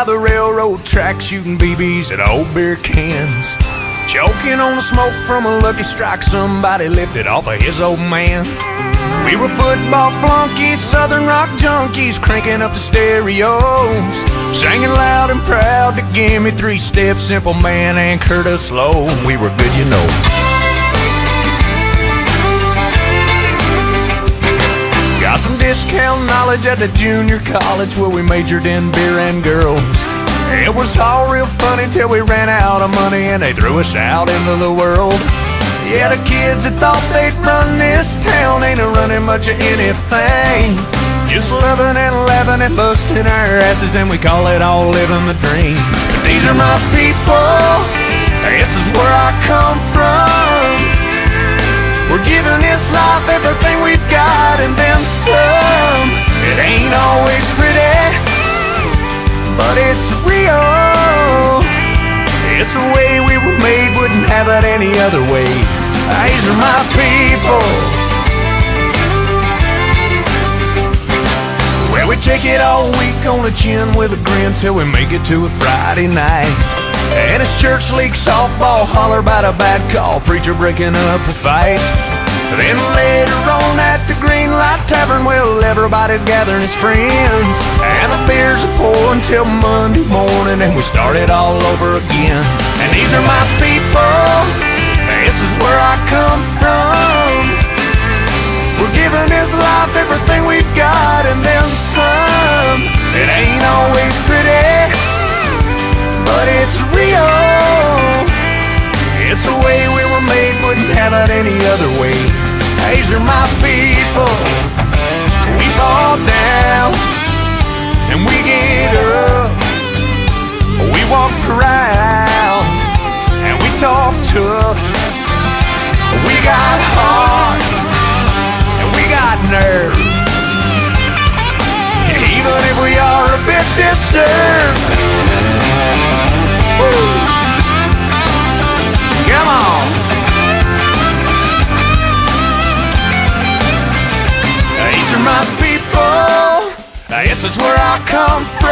by the railroad tracks, shooting BBs at old beer cans, choking on the smoke from a lucky strike somebody lifted off of his old man. We were football flunkies, southern rock junkies, cranking up the stereos, singing loud and proud to Gimme Three Steps, Simple Man, and Curtis Low. We were good, you know. Got some discount knowledge at the junior college where we majored in beer and girls. It was all real funny till we ran out of money and they threw us out into the world. Yeah, the kids that thought they'd run this town ain't running much of anything, just loving and laughing and busting our asses, and we call it all living the dream. But these are my people, this is where I come from. We're giving this life everything we've got and then some. It ain't always pretty, but it's real. It's the way we were made, wouldn't have it any other way. These are my people. Well, we take it all week on the chin with a grin till we make it to a Friday night. And it's church league softball, holler about a bad call, preacher breaking up a fight. Then later on at the Green Light Tavern, well, everybody's gathering as friends, and the beers are pouring till Monday morning, and we start it all over again. And these are my people, this is where I come from. We're giving this life everything we've got and then some. It ain't always pretty, but it's real. It's the way we were made, wouldn't have it any other way. These are my people. We fall down and we get up. We walk proud and we talk tough. We got heart and we got nerve, even if we are a bit disturbed. Woo. Come on. These are my people. This is where I come from.